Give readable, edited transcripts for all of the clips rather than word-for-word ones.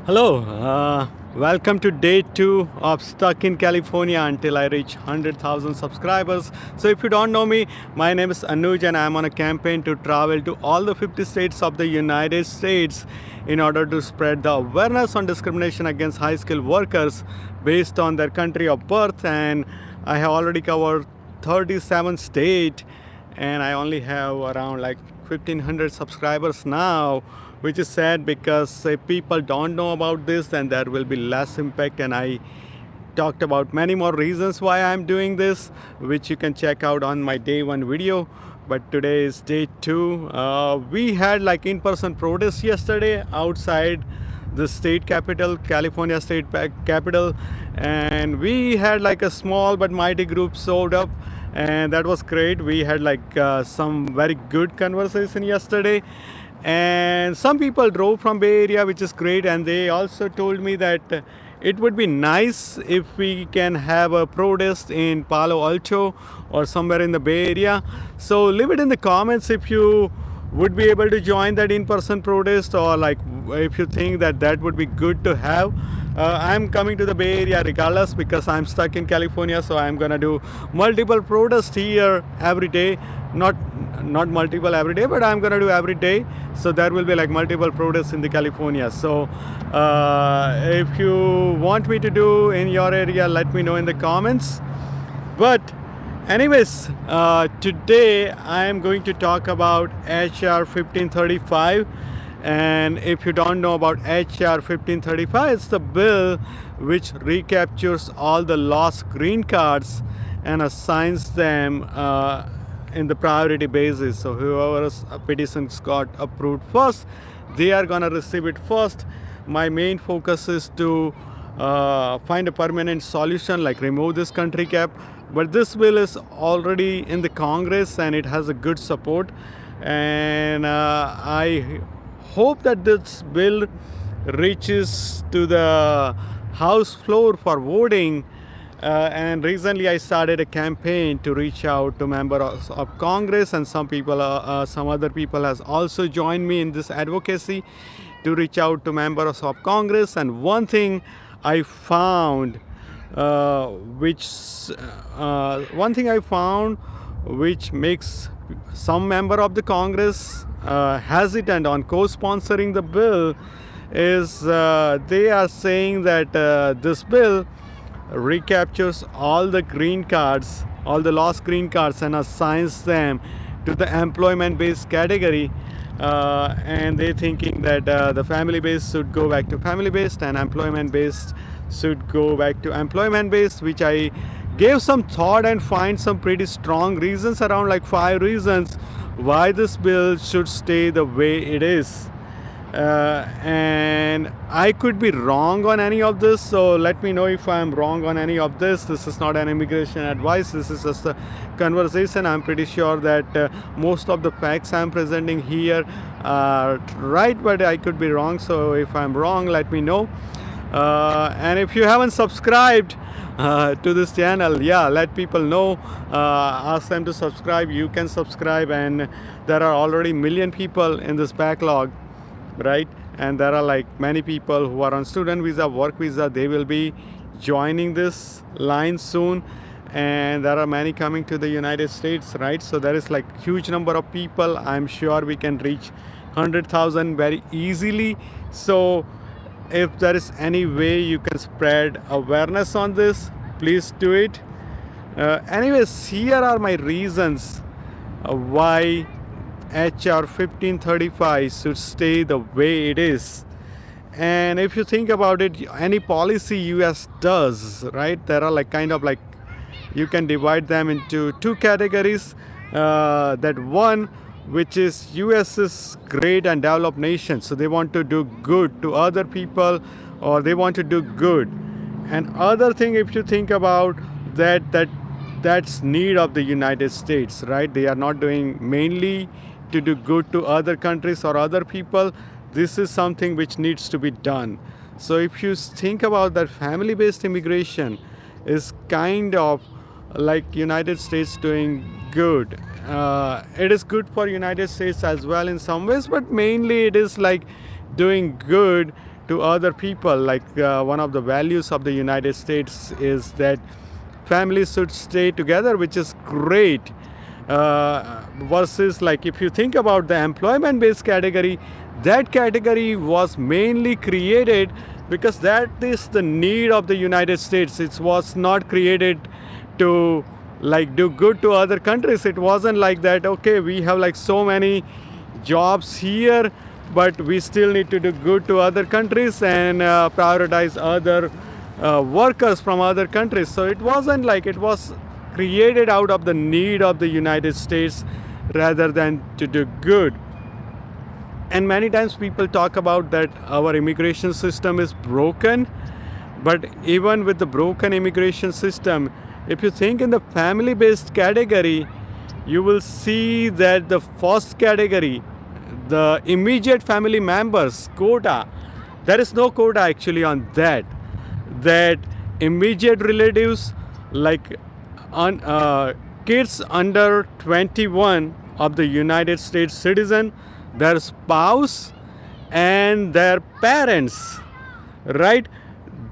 Hello, welcome to day 2 of Stuck in California until I reach 100,000 subscribers. So, if you don't know me, my name is Anuj and I'm on a campaign to travel to all the 50 states of the United States in order to spread the awareness on discrimination against high skilled workers based on their country of birth. And I have already covered 37 states and I only have around like 1500 subscribers now, which is sad because if people don't know about this, then there will be less impact. And I talked about many more reasons why I'm doing this, which you can check out on my day 1 video. But today is day 2. We had like in-person protest yesterday outside the state capital, California state capital, and we had like a small but mighty group showed up, and that was great. We had like some very good conversation yesterday, and some people drove from Bay Area, which is great, and they also told me that it would be nice if we can have a protest in Palo Alto or somewhere in the Bay Area. So leave it in the comments if you would be able to join that in-person protest, or like if you think that that would be good to have. I'm coming to the Bay Area regardless because I'm stuck in California, so I'm gonna do multiple protests here every day. Not multiple every day, but I'm gonna do every day. So there will be like multiple protests in the California. So if you want me to do in your area, let me know in the comments. But anyways, today I am going to talk about HR 1535. And if you don't know about HR 1535, it's the bill which recaptures all the lost green cards and assigns them in the priority basis. So whoever's petitions got approved first, they are gonna receive it first. My main focus is to find a permanent solution, like remove this country cap. But this bill is already in the Congress and it has a good support. And I hope that this bill reaches to the House floor for voting. And recently I started a campaign to reach out to members of Congress, and some other people has also joined me in this advocacy to reach out to members of Congress. And one thing I found, which makes some member of the Congress hesitant on co-sponsoring the bill is they are saying that this bill recaptures all the green cards, all the lost green cards, and assigns them to the employment-based category. And they're thinking that the family-based should go back to family-based and employment-based should go back to employment-based, which I gave some thought and find some pretty strong reasons, around like 5 reasons why this bill should stay the way it is. And I could be wrong on any of this, so let me know if I'm wrong on any of this. This is not an immigration advice, this is just a conversation. I'm pretty sure that most of the facts I'm presenting here are right, but I could be wrong. So if I'm wrong, let me know. And if you haven't subscribed to this channel, let people know, ask them to subscribe. You can subscribe, and there are already million people in this backlog, right? And there are like many people who are on student visa, work visa. They will be joining this line soon, and there are many coming to the United States, right? So there is like huge number of people. I'm sure we can reach 100,000 very easily. So if there is any way you can spread awareness on this, please do it. Anyways, here are my reasons why HR 1535 should stay the way it is. And if you think about it, any policy US does, right, there are like kind of like, you can divide them into 2 categories. That one, which is US is great and developed nation, so they want to do good to other people, or they want to do good. And other thing, if you think about that's need of the United States, right? They are not doing mainly to do good to other countries or other people. This is something which needs to be done. So if you think about that, family-based immigration is kind of like United States doing good. It is good for United States as well in some ways, but mainly it is like doing good to other people. Like one of the values of the United States is that families should stay together, which is great. Versus, like, if you think about the employment based category, that category was mainly created because that is the need of the United States. It was not created to like do good to other countries. It wasn't like that, okay, we have like so many jobs here, but we still need to do good to other countries and prioritize other workers from other countries. So it wasn't like, it was created out of the need of the United States rather than to do good. And many times people talk about that our immigration system is broken, but even with the broken immigration system, if you think in the family based category, you will see that the first category, the immediate family members quota, there is no quota actually on that. That immediate relatives, like kids under 21 of the United States citizen, their spouse and their parents, right?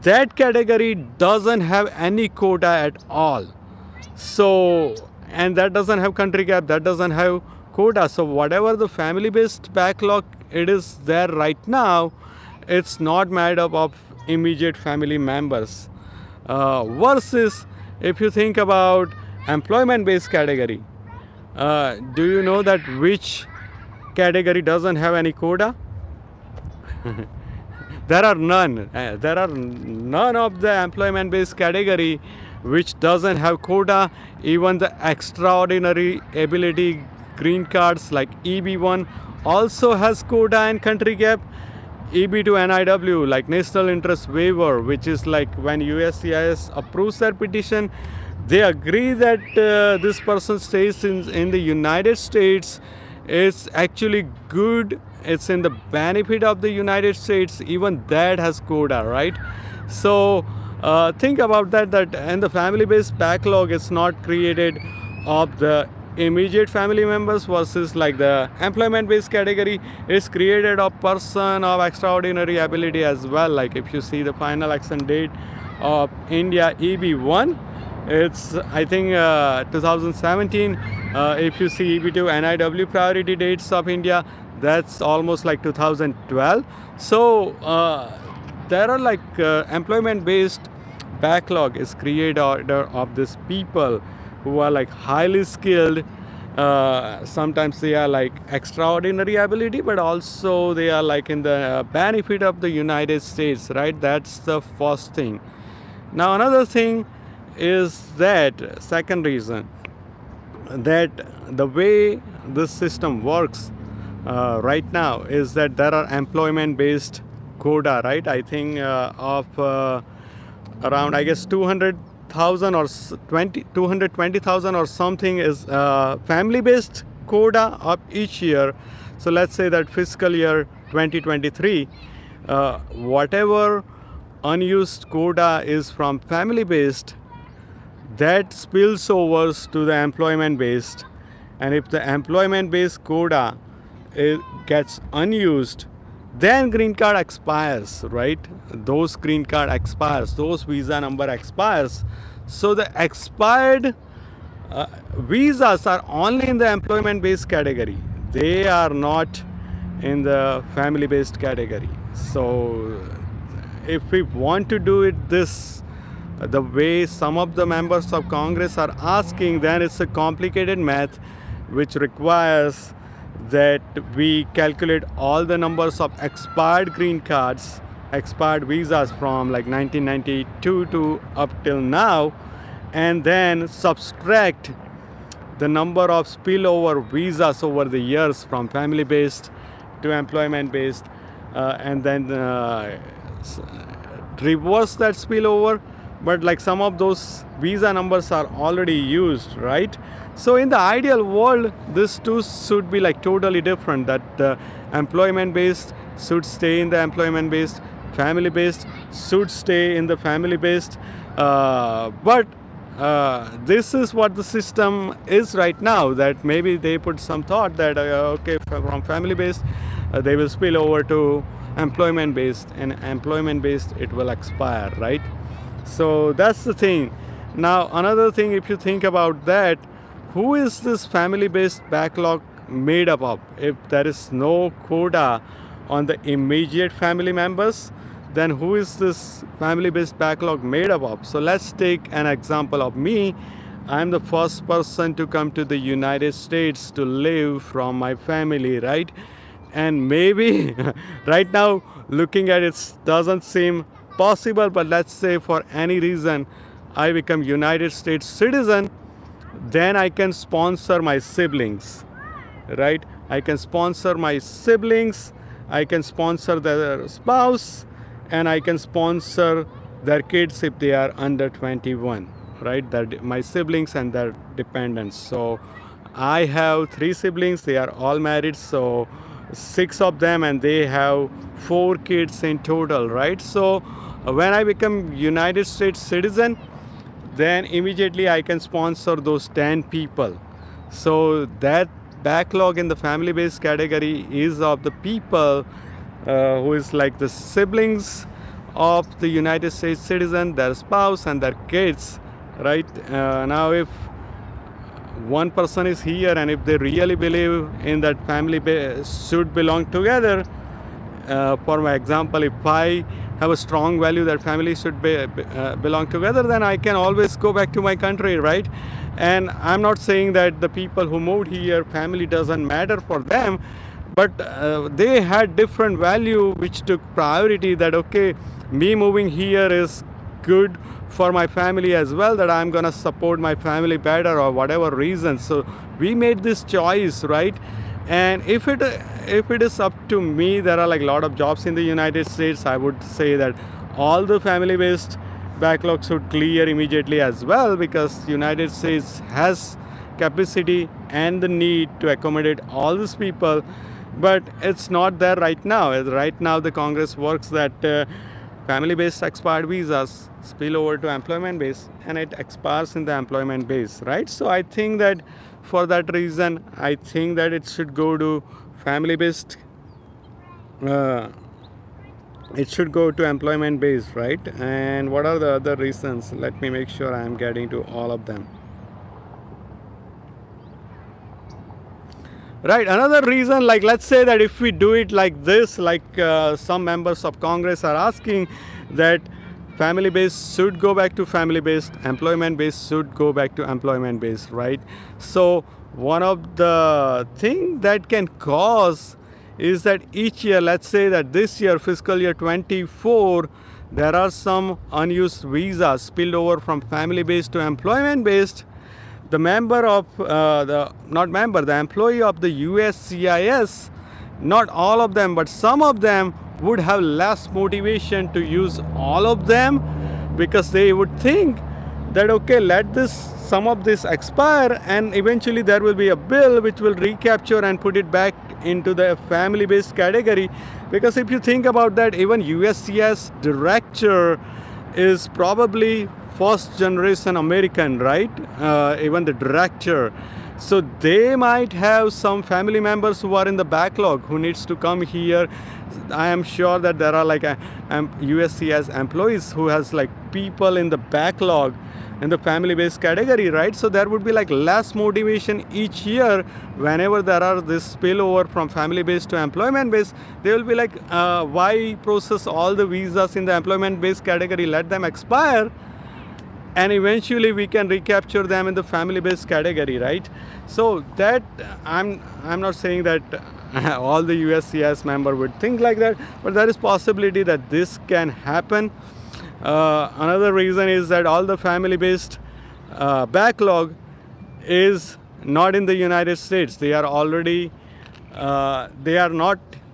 That category doesn't have any quota at all. So, and that doesn't have country gap, that doesn't have quota. So whatever the family based backlog it is there right now, it's not made up of immediate family members. Versus if you think about employment based category, do you know that which category doesn't have any quota? There are none. There are none of the employment based category which doesn't have quota. Even the extraordinary ability green cards like EB1 also has quota and country gap. EB2 NIW, like national interest waiver, which is like when USCIS approves their petition, they agree that this person stays in the United States. It's actually good. It's in the benefit of the United States. Even that has quota, right? So think about that. That and the family-based backlog is not created of the immediate family members versus like the employment-based category is created of person of extraordinary ability as well. Like if you see the final action date of India EB1, it's I think 2017. If you see EB2 NIW priority dates of India, that's almost like 2012. So there are like employment-based backlog is created of these people who are like highly skilled. Sometimes they are like extraordinary ability, but also they are like in the benefit of the United States, right? That's the first thing. Now another thing is that second reason, that the way this system works right now is that there are employment based quota, right? I think of around I guess 200,000 or 220,000 or something is family based quota of each year. So let's say that fiscal year 2023, whatever unused quota is from family based, that spills over to the employment based. And if the employment based quota gets unused, then green card expires, right? Those green card expires, those visa number expires. So the expired visas are only in the employment based category. They are not in the family based category. So if we want to do it this the way some of the members of Congress are asking, then it's a complicated math which requires that we calculate all the numbers of expired green cards, expired visas from like 1992 to up till now, and then subtract the number of spillover visas over the years from family based to employment based, and then reverse that spillover. But like some of those visa numbers are already used, right? So in the ideal world, these two should be like totally different, that the employment based should stay in the employment based, family based should stay in the family based. But this is what the system is right now, that maybe they put some thought that okay, from family based they will spill over to employment based, and employment based it will expire, right? So that's the thing. Now another thing, if you think about that, who is this family based backlog made up of? If there is no quota on the immediate family members, then who is this family based backlog made up of? So let's take an example of me. I'm the first person to come to the United States to live from my family, right? And maybe right now looking at it doesn't seem possible, but let's say for any reason I become United States citizen, then I can sponsor my siblings, right? I can sponsor my siblings, I can sponsor their spouse, and I can sponsor their kids if they are under 21, right? My siblings and their dependents. So I have 3 siblings, they are all married, so 6 of them, and they have 4 kids in total, right? So when I become United States citizen, then immediately I can sponsor those 10 people. So that backlog in the family based category is of the people who is like the siblings of the United States citizen, their spouse and their kids, right? Now if one person is here and if they really believe in that family should belong together, for my example, if I have a strong value that family should belong together, then I can always go back to my country, right? And I'm not saying that the people who moved here, family doesn't matter for them, but they had different value which took priority, that okay, me moving here is good for my family as well, that I'm gonna support my family better or whatever reason. So we made this choice, right? And if it is up to me, there are like a lot of jobs in the United States, I would say that all the family based backlogs should clear immediately as well, because United States has capacity and the need to accommodate all these people, but it's not there right now. Right now the Congress works that family based expired visas spill over to employment base, and it expires in the employment base, right? So I think that for that reason, I think that it should go to family based, it should go to employment base, right? And what are the other reasons? Let me make sure I am getting to all of them. Right, another reason, like let's say that if we do it like this, like some members of Congress are asking that family based should go back to family based, employment based should go back to employment based, right? So one of the thing that can cause is that each year, let's say that this year, fiscal year 24, there are some unused visas spilled over from family based to employment based. The employee of the USCIS, not all of them, but some of them would have less motivation to use all of them, because they would think that okay, let some of this expire, and eventually there will be a bill which will recapture and put it back into the family based category. Because if you think about that, even USCIS director is probably first generation American, right? Even the director. So they might have some family members who are in the backlog who needs to come here. I am sure that there are like USCIS employees who has like people in the backlog in the family based category, right? So there would be like less motivation each year whenever there are this spillover from family based to employment based. They will be like, why process all the visas in the employment based category? Let them expire, and eventually we can recapture them in the family based category, right? So that I'm not saying that all the USCIS member would think like that, but there is possibility that this can happen. Another reason is that all the family based backlog is not in the United States. They are not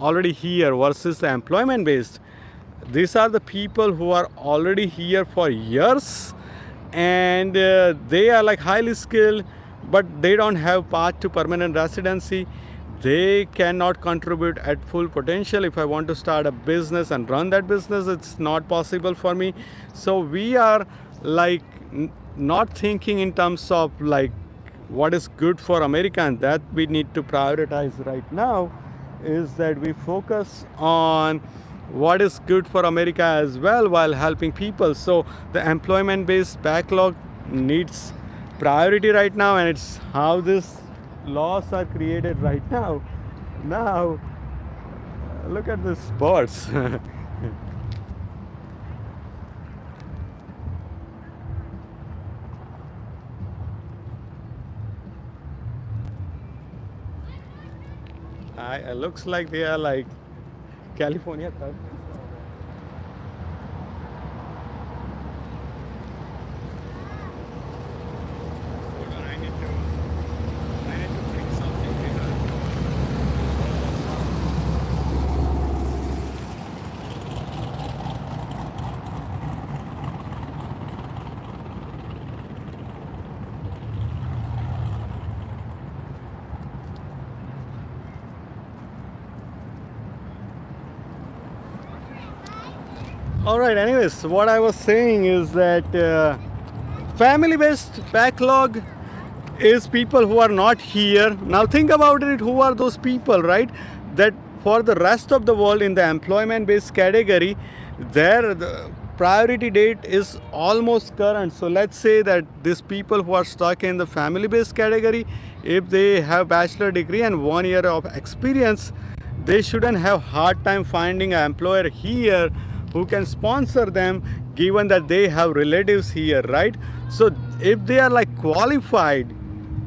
already here, versus the employment based. These are the people who are already here for years, and they are like highly skilled, but they don't have path to permanent residency. They cannot contribute at full potential. If I want to start a business and run that business, it's not possible for me. So we are like not thinking in terms of like what is good for America, and that we need to prioritize right now is that we focus on what is good for America as well while helping people. So the employment based backlog needs priority right now, and it's how these laws are created right now. Now look at the sports. It looks like they are like California. Hold on, I need to bring something here. All right, anyways, what I was saying is that family based backlog is people who are not here. Now think about it, who are those people, right? That for the rest of the world in the employment based category, their the priority date is almost current. So let's say that these people who are stuck in the family based category, if they have bachelor degree and 1 year of experience, they shouldn't have hard time finding an employer here who can sponsor them, given that they have relatives here, right? So if they are like qualified,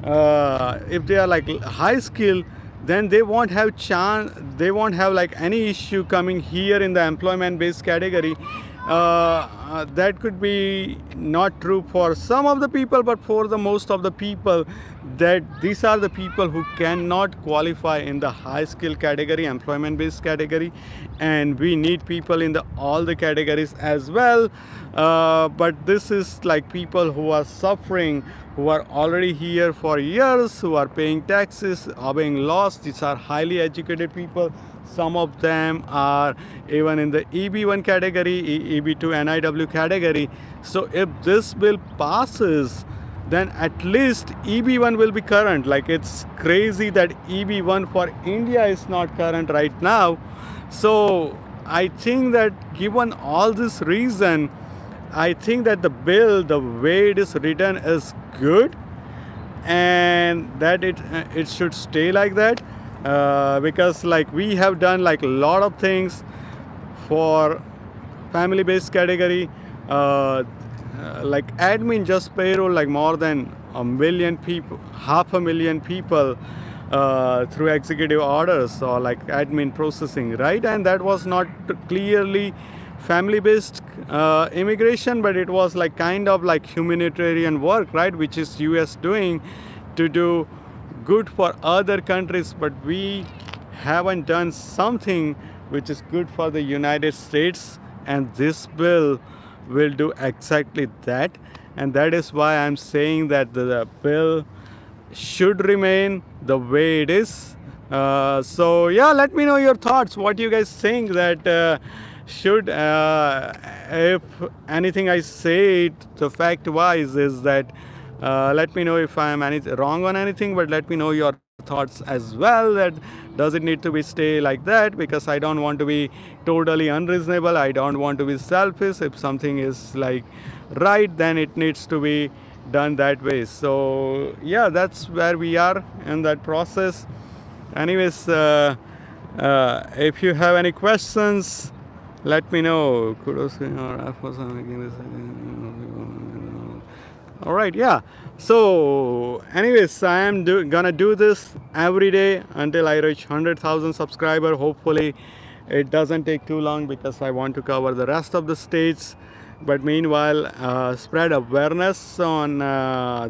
if they are like high skill, then they won't have chance, they won't have like any issue coming here in the employment based category. That could be not true for some of the people, but for the most of the people, that these are the people who cannot qualify in the high skill category, employment based category, and we need people in the all the categories as well. But this is like people who are suffering, who are already here for years, who are paying taxes, obeying laws. These are highly educated people. Some of them are even in the EB1 category, EB2 NIW category. So if this bill passes, then at least EB1 will be current. Like, it's crazy that EB1 for India is not current right now. So I think that given all this reason, I think that the bill, the way it is written, is good, and that it should stay like that. Because like we have done like a lot of things for family based category, like admin just payroll like more than 1 million people, 500,000 people through executive orders or like admin processing, right? And that was not clearly family based immigration, but it was like kind of like humanitarian work, right, which is US doing to do good for other countries. But we haven't done something which is good for the United States, and this bill will do exactly that. And that is why I'm saying that the bill should remain the way it is. So yeah, let me know your thoughts. What you guys think that should, if anything I say, the fact wise is that let me know if I am wrong on anything, but let me know your thoughts as well. That does it need to be stay like that? Because I don't want to be totally unreasonable. I don't want to be selfish. If something is like right, then it needs to be done that way. So yeah, that's where we are in that process. Anyways, if you have any questions, let me know. Kudos for efforts on making this. All right, yeah. So anyways, I am gonna do this every day until I reach 100,000 subscribers. Hopefully it doesn't take too long, because I want to cover the rest of the states. But meanwhile, spread awareness on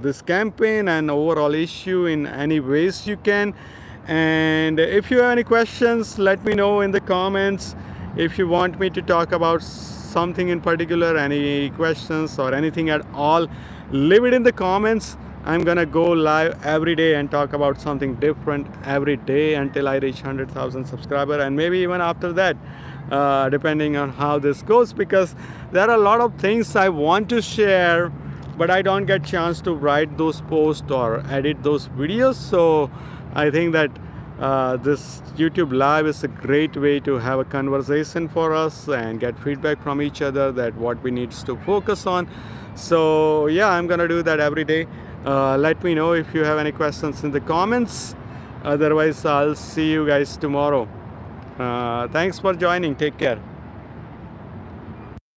this campaign and overall issue in any ways you can. And if you have any questions, let me know in the comments. If you want me to talk about something in particular, any questions or anything at all, leave it in the comments. I'm gonna go live every day and talk about something different every day until I reach 100,000 subscribers, and maybe even after that, depending on how this goes, because there are a lot of things I want to share, but I don't get chance to write those posts or edit those videos. So I think that this YouTube live is a great way to have a conversation for us and get feedback from each other that what we need to focus on. So yeah, I'm gonna do that every day. Let me know if you have any questions in the comments. Otherwise, I'll see you guys tomorrow. Thanks for joining. Take care.